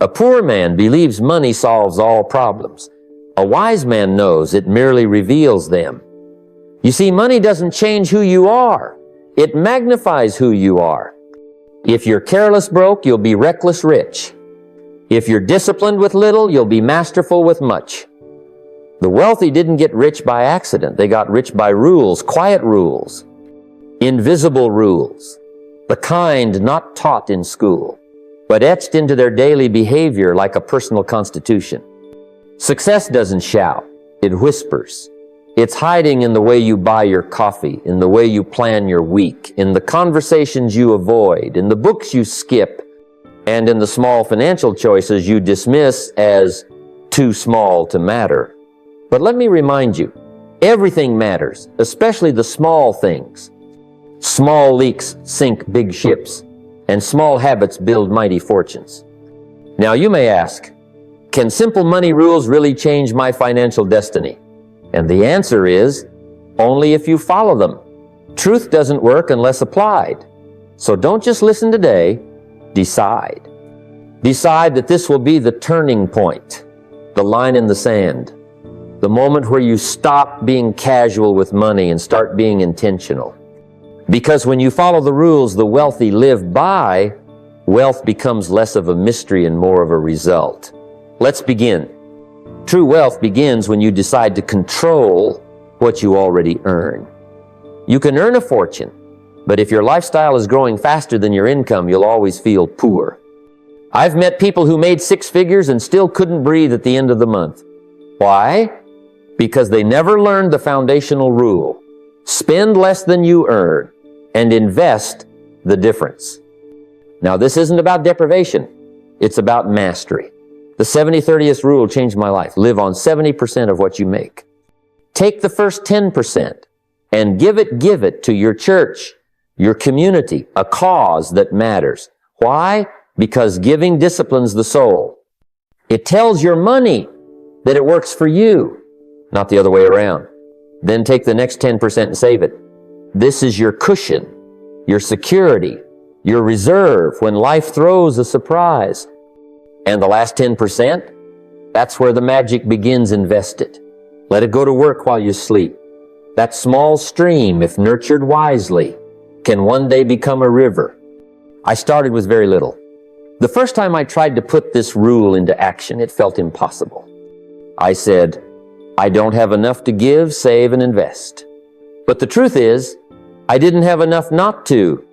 A poor man believes money solves all problems. A wise man knows it merely reveals them. You see, money doesn't change who you are. It magnifies who you are. If you're careless broke, you'll be reckless rich. If you're disciplined with little, you'll be masterful with much. The wealthy didn't get rich by accident. They got rich by rules, quiet rules, invisible rules, the kind not taught in school, but etched into their daily behavior like a personal constitution. Success doesn't shout, it whispers. It's hiding in the way you buy your coffee, in the way you plan your week, in the conversations you avoid, in the books you skip, and in the small financial choices you dismiss as too small to matter. But let me remind you, everything matters, especially the small things. Small leaks sink big ships, and small habits build mighty fortunes. Now you may ask, can simple money rules really change my financial destiny? And the answer is, only if you follow them. Truth doesn't work unless applied. So don't just listen today, decide. Decide that this will be the turning point, the line in the sand, the moment where you stop being casual with money and start being intentional. Because when you follow the rules the wealthy live by, wealth becomes less of a mystery and more of a result. Let's begin. True wealth begins when you decide to control what you already earn. You can earn a fortune, but if your lifestyle is growing faster than your income, you'll always feel poor. I've met people who made six figures and still couldn't breathe at the end of the month. Why? Because they never learned the foundational rule. Spend less than you earn and invest the difference. Now, this isn't about deprivation. It's about mastery. The 70-30th rule changed my life. Live on 70% of what you make. Take the first 10% and give it to your church, your community, a cause that matters. Why? Because giving disciplines the soul. It tells your money that it works for you, not the other way around. Then take the next 10% and save it. This is your cushion, your security, your reserve when life throws a surprise. And the last 10%, that's where the magic begins. Invest it. Let it go to work while you sleep. That small stream, if nurtured wisely, can one day become a river. I started with very little. The first time I tried to put this rule into action, it felt impossible. I said, I don't have enough to give, save, and invest. But the truth is, I didn't have enough not to.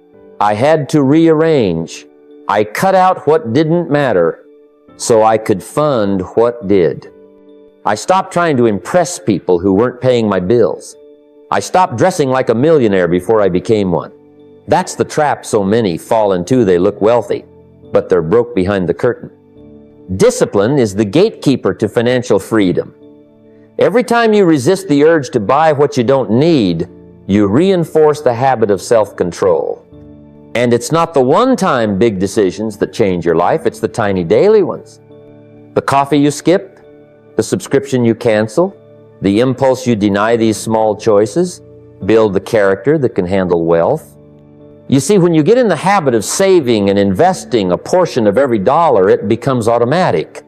I had to rearrange. I cut out what didn't matter so I could fund what did. I stopped trying to impress people who weren't paying my bills. I stopped dressing like a millionaire before I became one. That's the trap so many fall into. They look wealthy, but they're broke behind the curtain. Discipline is the gatekeeper to financial freedom. Every time you resist the urge to buy what you don't need, you reinforce the habit of self-control. And it's not the one-time big decisions that change your life, it's the tiny daily ones. The coffee you skip, the subscription you cancel, the impulse you deny these small choices, build the character that can handle wealth. You see, when you get in the habit of saving and investing a portion of every dollar, it becomes automatic.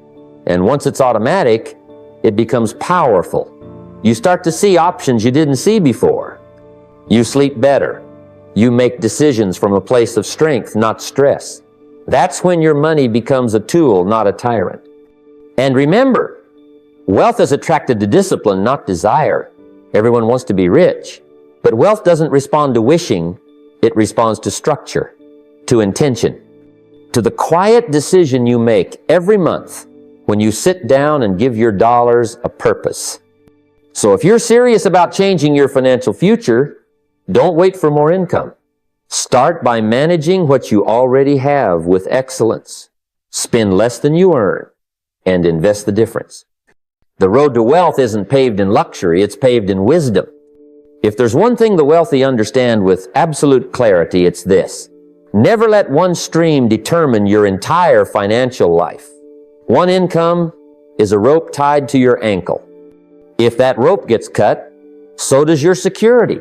And once it's automatic, it becomes powerful. You start to see options you didn't see before. You sleep better. You make decisions from a place of strength, not stress. That's when your money becomes a tool, not a tyrant. And remember, wealth is attracted to discipline, not desire. Everyone wants to be rich. But wealth doesn't respond to wishing. It responds to structure, to intention, to the quiet decision you make every month when you sit down and give your dollars a purpose. So if you're serious about changing your financial future, don't wait for more income. Start by managing what you already have with excellence. Spend less than you earn and invest the difference. The road to wealth isn't paved in luxury, it's paved in wisdom. If there's one thing the wealthy understand with absolute clarity, it's this. Never let one stream determine your entire financial life. One income is a rope tied to your ankle. If that rope gets cut, so does your security.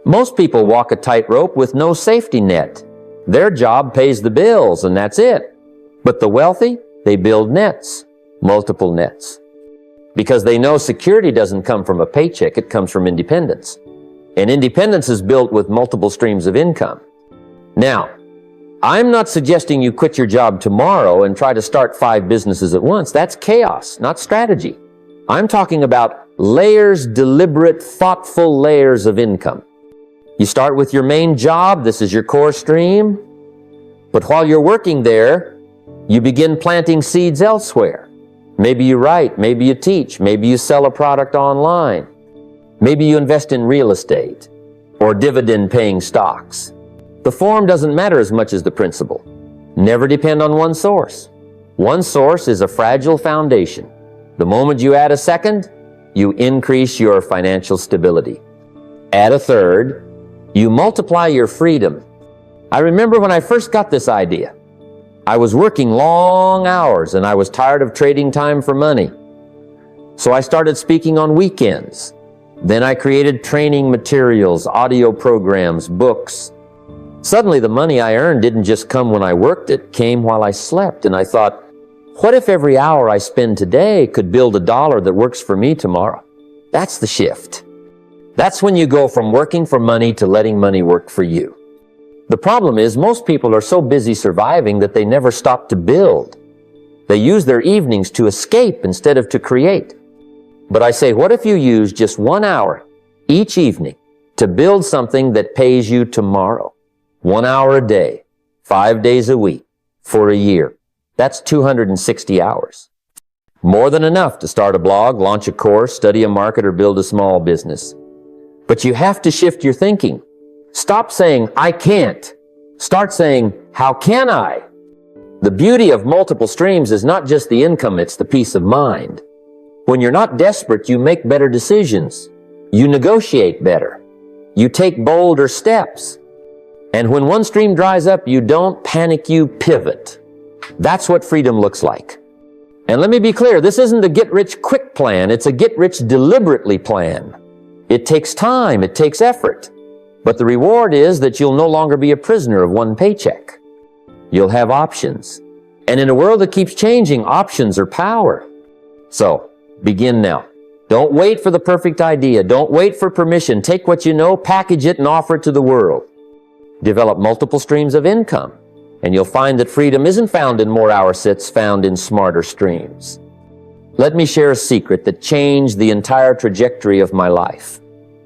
Most people walk a tightrope with no safety net. Their job pays the bills and that's it. But the wealthy, They build nets, multiple nets. Because they know security doesn't come from a paycheck, it comes from independence. And independence is built with multiple streams of income. Now, I'm not suggesting you quit your job tomorrow and try to start 5 businesses at once. That's chaos, not strategy. I'm talking about layers, deliberate, thoughtful layers of income. You start with your main job, this is your core stream. But while you're working there, you begin planting seeds elsewhere. Maybe you write, maybe you teach, maybe you sell a product online. Maybe you invest in real estate or dividend-paying stocks. The form doesn't matter as much as the principle. Never depend on one source. One source is a fragile foundation. The moment you add a second, you increase your financial stability. Add a third, you multiply your freedom. I remember when I first got this idea. I was working long hours and I was tired of trading time for money. So I started speaking on weekends. Then I created training materials, audio programs, books. Suddenly the money I earned didn't just come when I worked, it came while I slept. And I thought, what if every hour I spend today could build $1 that works for me tomorrow? That's the shift. That's when you go from working for money to letting money work for you. The problem is most people are so busy surviving that they never stop to build. They use their evenings to escape instead of to create. But I say, what if you use just 1 hour each evening to build something that pays you tomorrow? 1 hour a day, 5 days a week, for a year. That's 260 hours. More than enough to start a blog, launch a course, study a market, or build a small business. But you have to shift your thinking. Stop saying, I can't. Start saying, how can I? The beauty of multiple streams is not just the income, it's the peace of mind. When you're not desperate, you make better decisions. You negotiate better. You take bolder steps. And when one stream dries up, you don't panic, you pivot. That's what freedom looks like. And let me be clear, this isn't a get-rich-quick plan, it's a get-rich-deliberately plan. It takes time, it takes effort. But the reward is that you'll no longer be a prisoner of one paycheck. You'll have options. And in a world that keeps changing, options are power. So, begin now. Don't wait for the perfect idea. Don't wait for permission. Take what you know, package it, and offer it to the world. Develop multiple streams of income. And you'll find that freedom isn't found in more hours, it's found in smarter streams. Let me share a secret that changed the entire trajectory of my life.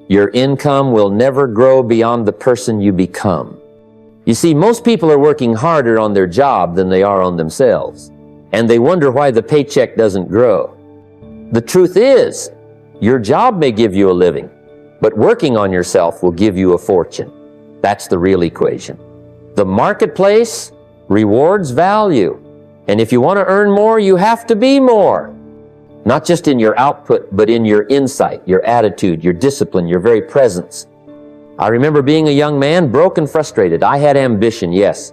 Your income will never grow beyond the person you become. You see, most people are working harder on their job than they are on themselves, and they wonder why the paycheck doesn't grow. The truth is, your job may give you a living, but working on yourself will give you a fortune. That's the real equation. The marketplace rewards value, and if you want to earn more, you have to be more. Not just in your output, but in your insight, your attitude, your discipline, your very presence. I remember being a young man, broke and frustrated. I had ambition, yes.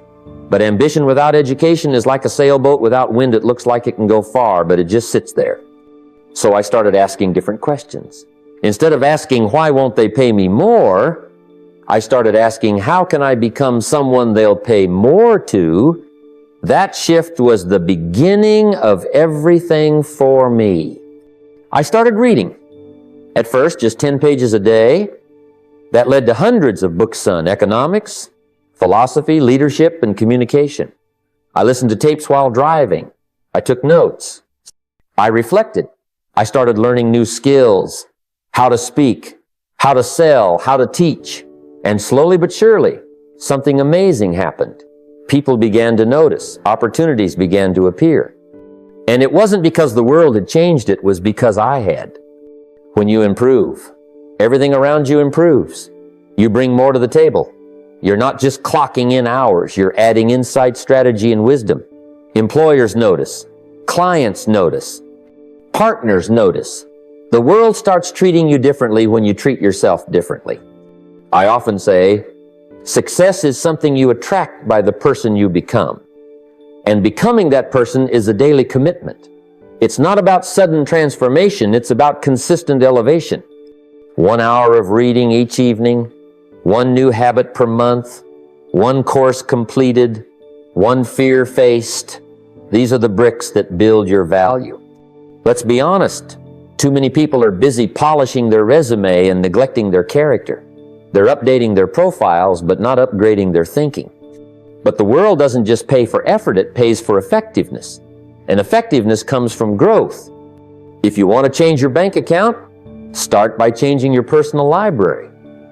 But ambition without education is like a sailboat without wind. It looks like it can go far, but it just sits there. So I started asking different questions. Instead of asking, why won't they pay me more? I started asking, how can I become someone they'll pay more to? That shift was the beginning of everything for me. I started reading. At first, just 10 pages a day. That led to hundreds of books on economics, philosophy, leadership, and communication. I listened to tapes while driving. I took notes. I reflected. I started learning new skills, how to speak, how to sell, how to teach. And slowly but surely, something amazing happened. People began to notice. Opportunities began to appear. And it wasn't because the world had changed, it was because I had. When you improve, everything around you improves. You bring more to the table. You're not just clocking in hours, you're adding insight, strategy, and wisdom. Employers notice. Clients notice. Partners notice. The world starts treating you differently when you treat yourself differently. I often say, success is something you attract by the person you become. And becoming that person is a daily commitment. It's not about sudden transformation, it's about consistent elevation. 1 hour of reading each evening, 1 new habit per month, 1 course completed, 1 fear faced. These are the bricks that build your value. Let's be honest. Too many people are busy polishing their resume and neglecting their character. They're updating their profiles, but not upgrading their thinking. But the world doesn't just pay for effort, it pays for effectiveness. And effectiveness comes from growth. If you want to change your bank account, start by changing your personal library.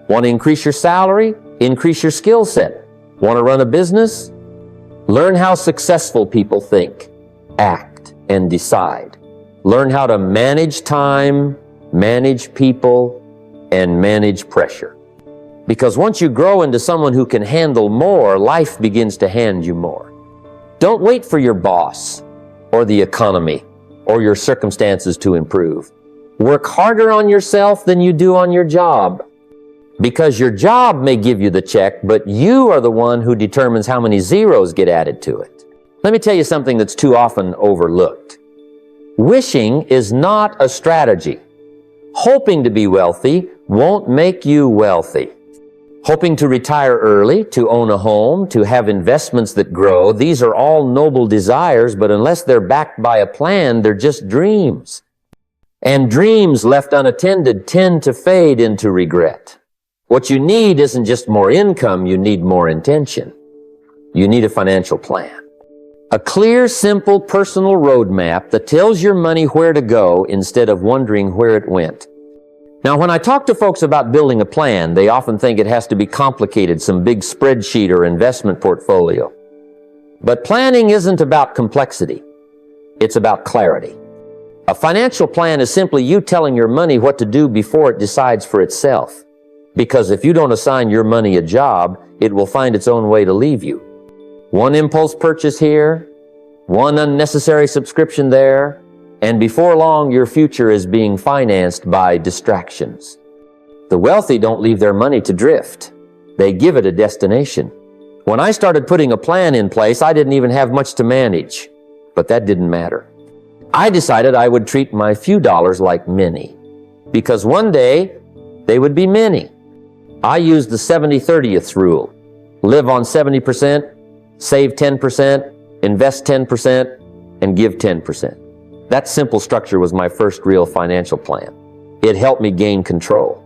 Want to increase your salary? Increase your skill set. Want to run a business? Learn how successful people think, act, and decide. Learn how to manage time, manage people, and manage pressure. Because once you grow into someone who can handle more, life begins to hand you more. Don't wait for your boss or the economy or your circumstances to improve. Work harder on yourself than you do on your job. Because your job may give you the check, but you are the one who determines how many zeros get added to it. Let me tell you something that's too often overlooked. Wishing is not a strategy. Hoping to be wealthy won't make you wealthy. Hoping to retire early, to own a home, to have investments that grow, these are all noble desires, but unless they're backed by a plan, they're just dreams. And dreams left unattended tend to fade into regret. What you need isn't just more income, you need more intention. You need a financial plan. A clear, simple, personal roadmap that tells your money where to go instead of wondering where it went. Now, when I talk to folks about building a plan, they often think it has to be complicated, some big spreadsheet or investment portfolio. But planning isn't about complexity. It's about clarity. A financial plan is simply you telling your money what to do before it decides for itself. Because if you don't assign your money a job, it will find its own way to leave you. One impulse purchase here, one unnecessary subscription there, and before long your future is being financed by distractions. The wealthy don't leave their money to drift. They give it a destination. When I started putting a plan in place, I didn't even have much to manage. But that didn't matter. I decided I would treat my few dollars like many. Because one day, they would be many. I used the 70-30th rule. Live on 70%, save 10%, invest 10%, and give 10%. That simple structure was my first real financial plan. It helped me gain control.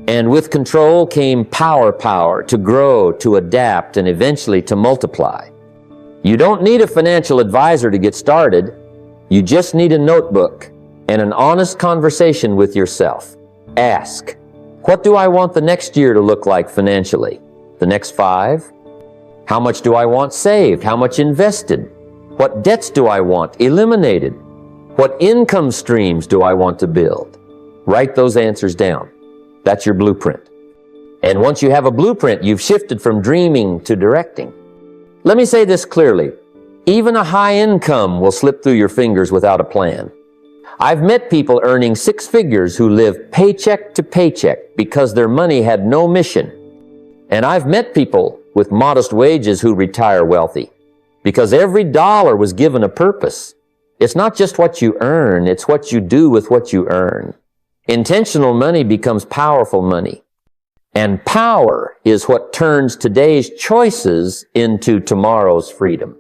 And with control came power to grow, to adapt, and eventually to multiply. You don't need a financial advisor to get started. You just need a notebook and an honest conversation with yourself. Ask, what do I want the next year to look like financially? The next 5? How much do I want saved? How much invested? What debts do I want eliminated? What income streams do I want to build? Write those answers down. That's your blueprint. And once you have a blueprint, you've shifted from dreaming to directing. Let me say this clearly. Even a high income will slip through your fingers without a plan. I've met people earning 6 figures who live paycheck to paycheck because their money had no mission. And I've met people with modest wages who retire wealthy because every dollar was given a purpose. It's not just what you earn, it's what you do with what you earn. Intentional money becomes powerful money. And power is what turns today's choices into tomorrow's freedom.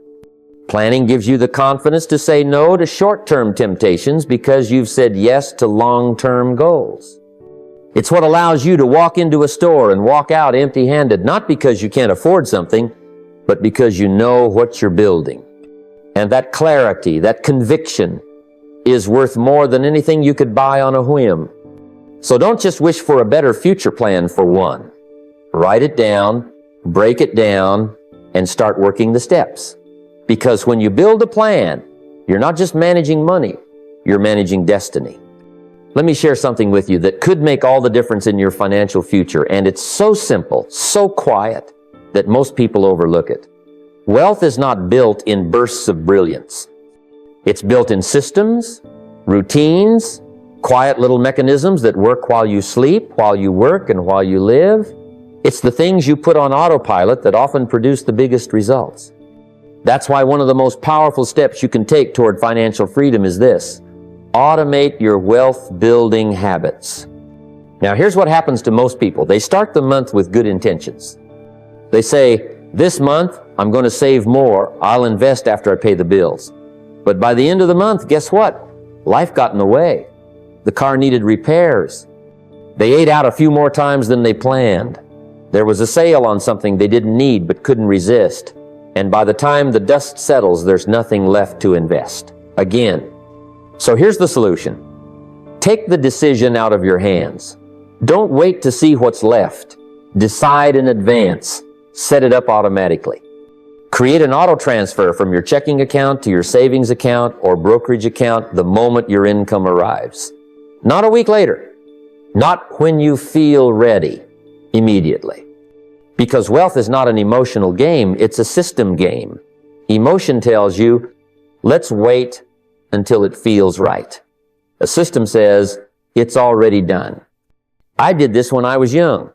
Planning gives you the confidence to say no to short-term temptations because you've said yes to long-term goals. It's what allows you to walk into a store and walk out empty-handed, not because you can't afford something, but because you know what you're building. And that clarity, that conviction, is worth more than anything you could buy on a whim. So don't just wish for a better future plan for one. Write it down, break it down, and start working the steps. Because when you build a plan, you're not just managing money, you're managing destiny. Let me share something with you that could make all the difference in your financial future, and it's so simple, so quiet, that most people overlook it. Wealth is not built in bursts of brilliance. It's built in systems, routines, quiet little mechanisms that work while you sleep, while you work, and while you live. It's the things you put on autopilot that often produce the biggest results. That's why one of the most powerful steps you can take toward financial freedom is this: automate your wealth-building habits. Now, here's what happens to most people. They start the month with good intentions. They say, this month, I'm going to save more. I'll invest after I pay the bills. But by the end of the month, guess what? Life got in the way. The car needed repairs. They ate out a few more times than they planned. There was a sale on something they didn't need but couldn't resist. And by the time the dust settles, there's nothing left to invest. Again. So here's the solution. Take the decision out of your hands. Don't wait to see what's left. Decide in advance. Set it up automatically. Create an auto transfer from your checking account to your savings account or brokerage account the moment your income arrives. Not a week later. Not when you feel ready. Immediately. Because wealth is not an emotional game, it's a system game. Emotion tells you, let's wait until it feels right. A system says, it's already done. I did this when I was young.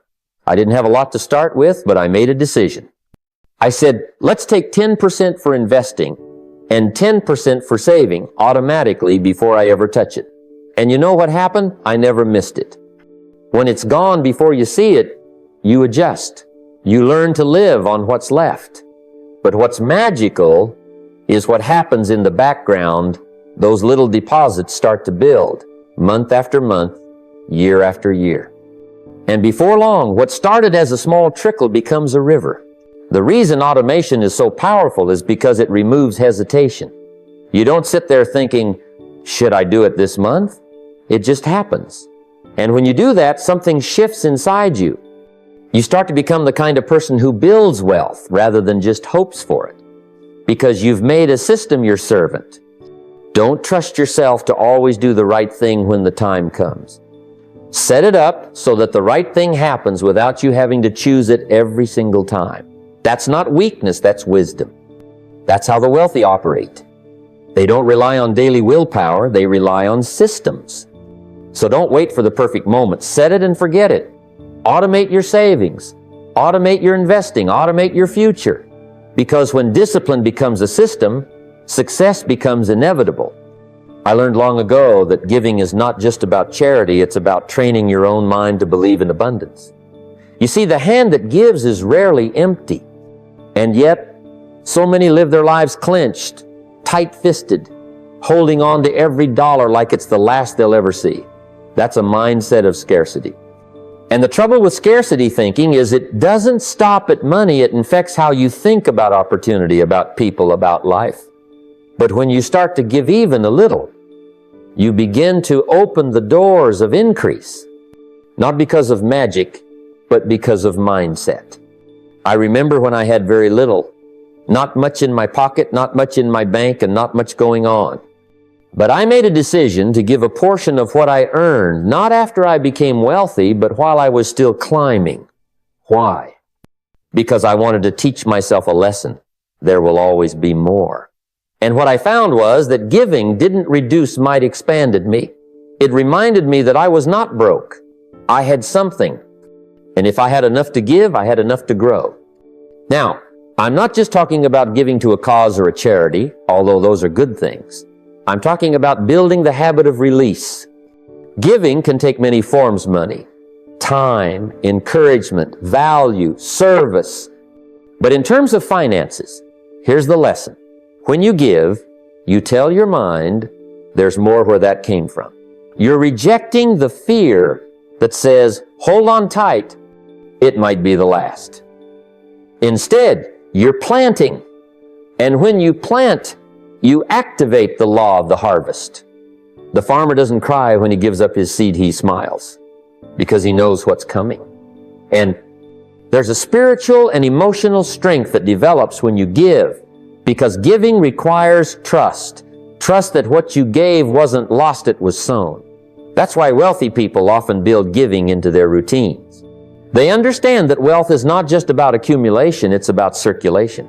I didn't have a lot to start with, but I made a decision. I said, let's take 10% for investing and 10% for saving automatically before I ever touch it. And you know what happened? I never missed it. When it's gone before you see it, you adjust. You learn to live on what's left. But what's magical is what happens in the background. Those little deposits start to build month after month, year after year. And before long, what started as a small trickle becomes a river. The reason automation is so powerful is because it removes hesitation. You don't sit there thinking, should I do it this month? It just happens. And when you do that, something shifts inside you. You start to become the kind of person who builds wealth rather than just hopes for it. Because you've made a system your servant. Don't trust yourself to always do the right thing when the time comes. Set it up so that the right thing happens without you having to choose it every single time. That's not weakness, that's wisdom. That's how the wealthy operate. They don't rely on daily willpower, they rely on systems. So don't wait for the perfect moment. Set it and forget it. Automate your savings. Automate your investing. Automate your future. Because when discipline becomes a system, success becomes inevitable. I learned long ago that giving is not just about charity, it's about training your own mind to believe in abundance. You see, the hand that gives is rarely empty. And yet, so many live their lives clenched, tight-fisted, holding on to every dollar like it's the last they'll ever see. That's a mindset of scarcity. And the trouble with scarcity thinking is it doesn't stop at money, it infects how you think about opportunity, about people, about life. But when you start to give even a little, you begin to open the doors of increase, not because of magic, but because of mindset. I remember when I had very little, not much in my pocket, not much in my bank, and not much going on. But I made a decision to give a portion of what I earned, not after I became wealthy, but while I was still climbing. Why? Because I wanted to teach myself a lesson. There will always be more. And what I found was that giving didn't reduce might expanded me. It reminded me that I was not broke. I had something. And if I had enough to give, I had enough to grow. Now, I'm not just talking about giving to a cause or a charity, although those are good things. I'm talking about building the habit of release. Giving can take many forms, money, time, encouragement, value, service. But in terms of finances, here's the lesson. When you give, you tell your mind there's more where that came from. You're rejecting the fear that says, hold on tight, it might be the last. Instead, you're planting. And when you plant, you activate the law of the harvest. The farmer doesn't cry when he gives up his seed, he smiles because he knows what's coming. And there's a spiritual and emotional strength that develops when you give, because giving requires trust. Trust that what you gave wasn't lost, it was sown. That's why wealthy people often build giving into their routines. They understand that wealth is not just about accumulation, it's about circulation.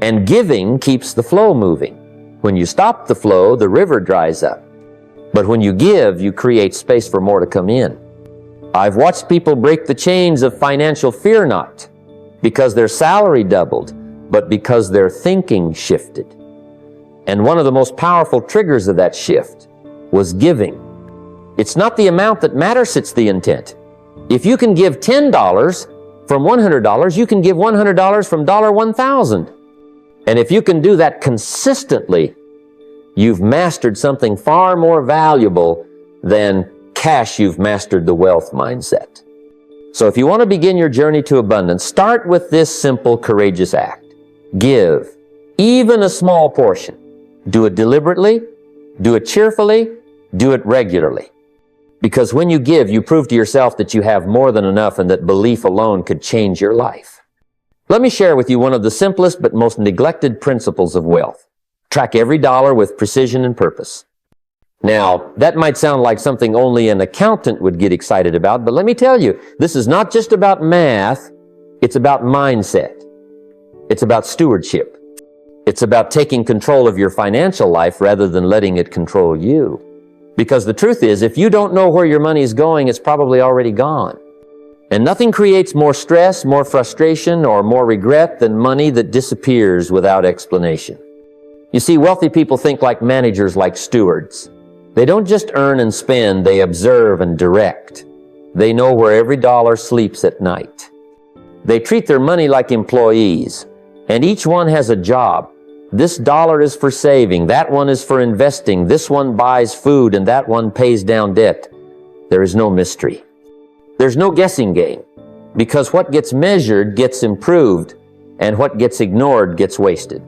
And giving keeps the flow moving. When you stop the flow, the river dries up. But when you give, you create space for more to come in. I've watched people break the chains of financial fear not because their salary doubled, but because their thinking shifted. And one of the most powerful triggers of that shift was giving. It's not the amount that matters, it's the intent. If you can give $10 from $100, you can give $100 from $1,000. And if you can do that consistently, you've mastered something far more valuable than cash. You've mastered the wealth mindset. So if you want to begin your journey to abundance, start with this simple, courageous act. Give, even a small portion. Do it deliberately, do it cheerfully, do it regularly. Because when you give, you prove to yourself that you have more than enough and that belief alone could change your life. Let me share with you one of the simplest but most neglected principles of wealth. Track every dollar with precision and purpose. Now, that might sound like something only an accountant would get excited about, but let me tell you, this is not just about math, it's about mindset. It's about stewardship. It's about taking control of your financial life rather than letting it control you. Because the truth is, if you don't know where your money is going, it's probably already gone. And nothing creates more stress, more frustration, or more regret than money that disappears without explanation. You see, wealthy people think like managers, like stewards. They don't just earn and spend, they observe and direct. They know where every dollar sleeps at night. They treat their money like employees, and each one has a job. This dollar is for saving, that one is for investing, this one buys food, and that one pays down debt. There is no mystery. There's no guessing game, because what gets measured gets improved, and what gets ignored gets wasted.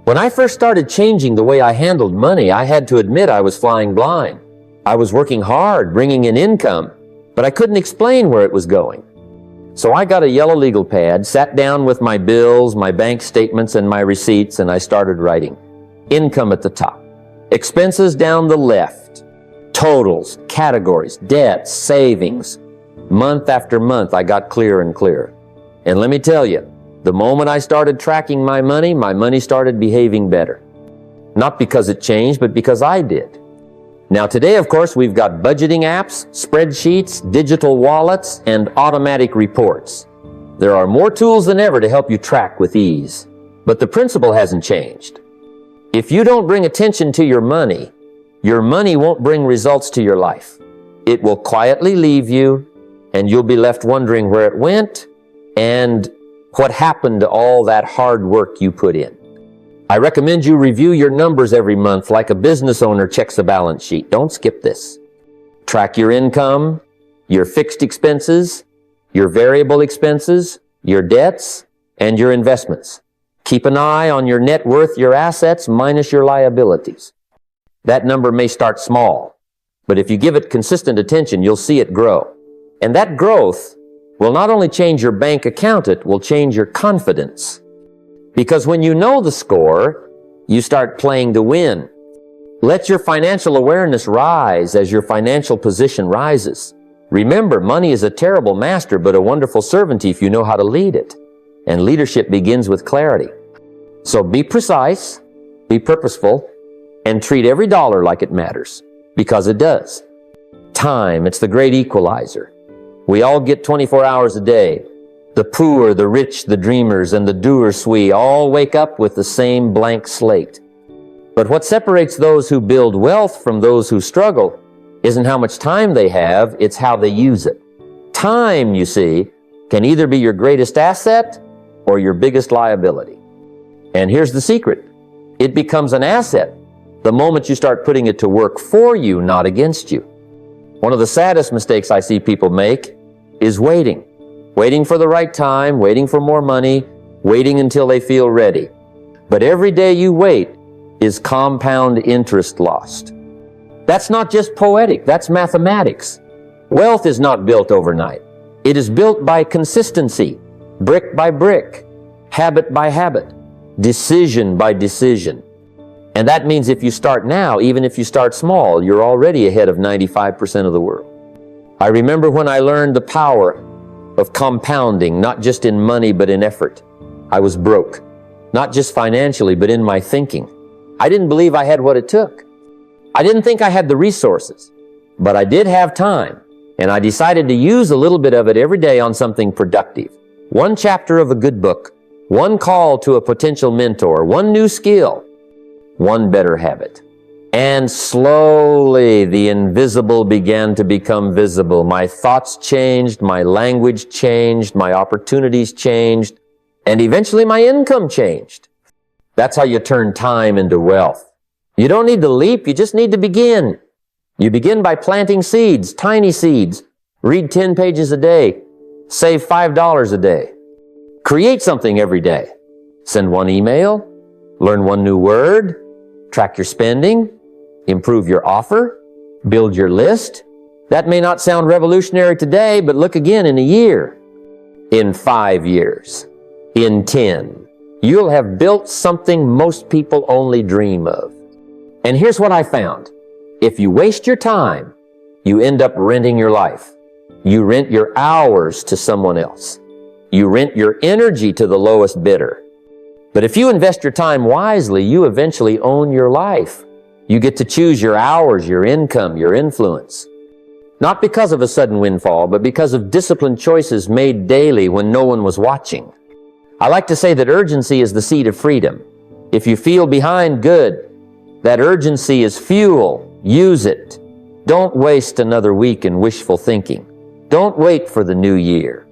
When I first started changing the way I handled money, I had to admit I was flying blind. I was working hard, bringing in income, but I couldn't explain where it was going. So I got a yellow legal pad, sat down with my bills, my bank statements, and my receipts, and I started writing. Income at the top, expenses down the left, totals, categories, debts, savings. Month after month, I got clearer and clearer. And let me tell you, the moment I started tracking my money started behaving better. Not because it changed, but because I did. Now today, of course, we've got budgeting apps, spreadsheets, digital wallets, and automatic reports. There are more tools than ever to help you track with ease. But the principle hasn't changed. If you don't bring attention to your money won't bring results to your life. It will quietly leave you, and you'll be left wondering where it went and what happened to all that hard work you put in. I recommend you review your numbers every month like a business owner checks a balance sheet. Don't skip this. Track your income, your fixed expenses, your variable expenses, your debts, and your investments. Keep an eye on your net worth, your assets, minus your liabilities. That number may start small, but if you give it consistent attention, you'll see it grow. And that growth will not only change your bank account, it will change your confidence. Because when you know the score, you start playing to win. Let your financial awareness rise as your financial position rises. Remember, money is a terrible master, but a wonderful servant if you know how to lead it. And leadership begins with clarity. So be precise, be purposeful, and treat every dollar like it matters, because it does. Time, it's the great equalizer. We all get 24 hours a day. The poor, the rich, the dreamers, and the doers we all wake up with the same blank slate. But what separates those who build wealth from those who struggle isn't how much time they have, it's how they use it. Time, you see, can either be your greatest asset or your biggest liability. And here's the secret. It becomes an asset the moment you start putting it to work for you, not against you. One of the saddest mistakes I see people make is waiting. Waiting for the right time, waiting for more money, waiting until they feel ready. But every day you wait is compound interest lost. That's not just poetic, that's mathematics. Wealth is not built overnight. It is built by consistency, brick by brick, habit by habit, decision by decision. And that means if you start now, even if you start small, you're already ahead of 95% of the world. I remember when I learned the power of compounding, not just in money, but in effort. I was broke, not just financially, but in my thinking. I didn't believe I had what it took. I didn't think I had the resources, but I did have time, and I decided to use a little bit of it every day on something productive. One chapter of a good book, one call to a potential mentor, one new skill, one better habit. And slowly the invisible began to become visible. My thoughts changed, my language changed, my opportunities changed, and eventually my income changed. That's how you turn time into wealth. You don't need to leap, you just need to begin. You begin by planting seeds, tiny seeds. Read 10 pages a day. Save $5 a day. Create something every day. Send one email. Learn one new word. Track your spending. Improve your offer. Build your list. That may not sound revolutionary today, but look again in a year. In 5 years. In 10. You'll have built something most people only dream of. And here's what I found. If you waste your time, you end up renting your life. You rent your hours to someone else. You rent your energy to the lowest bidder. But if you invest your time wisely, you eventually own your life. You get to choose your hours, your income, your influence. Not because of a sudden windfall, but because of disciplined choices made daily when no one was watching. I like to say that urgency is the seed of freedom. If you feel behind, good. That urgency is fuel. Use it. Don't waste another week in wishful thinking. Don't wait for the new year.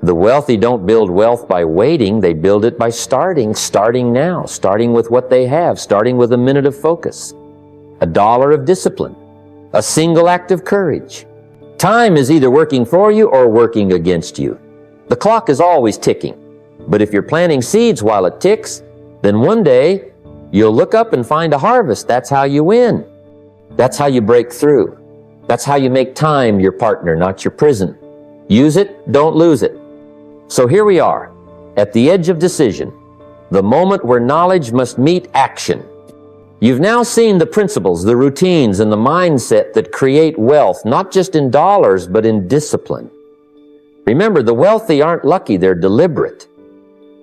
The wealthy don't build wealth by waiting. They build it by starting now, starting with what they have, starting with a minute of focus, $1 of discipline, a single act of courage. Time is either working for you or working against you. The clock is always ticking. But if you're planting seeds while it ticks, then one day you'll look up and find a harvest. That's how you win. That's how you break through. That's how you make time your partner, not your prison. Use it, don't lose it. So here we are, at the edge of decision, the moment where knowledge must meet action. You've now seen the principles, the routines, and the mindset that create wealth, not just in dollars, but in discipline. Remember, the wealthy aren't lucky, they're deliberate.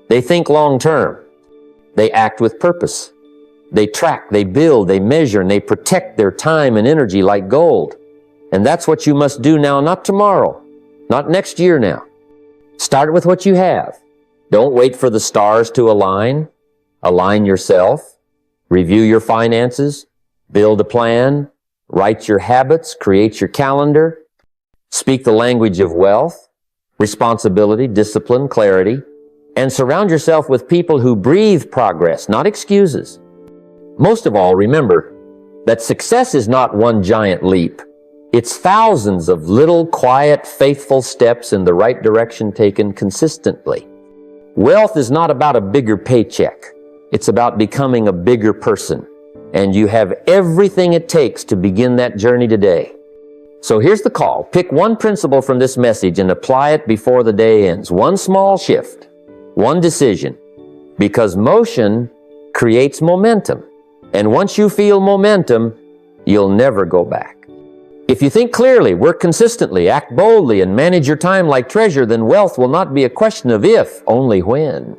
They think long term. They act with purpose. They track, they build, they measure, and they protect their time and energy like gold. And that's what you must do now, not tomorrow, not next year now. Start with what you have. Don't wait for the stars to align. Align yourself. Review your finances. Build a plan. Write your habits. Create your calendar. Speak the language of wealth, responsibility, discipline, clarity, and surround yourself with people who breathe progress, not excuses. Most of all, remember that success is not one giant leap. It's thousands of little, quiet, faithful steps in the right direction taken consistently. Wealth is not about a bigger paycheck. It's about becoming a bigger person. And you have everything it takes to begin that journey today. So here's the call. Pick one principle from this message and apply it before the day ends. One small shift, one decision. Because motion creates momentum. And once you feel momentum, you'll never go back. If you think clearly, work consistently, act boldly, and manage your time like treasure, then wealth will not be a question of if, only when.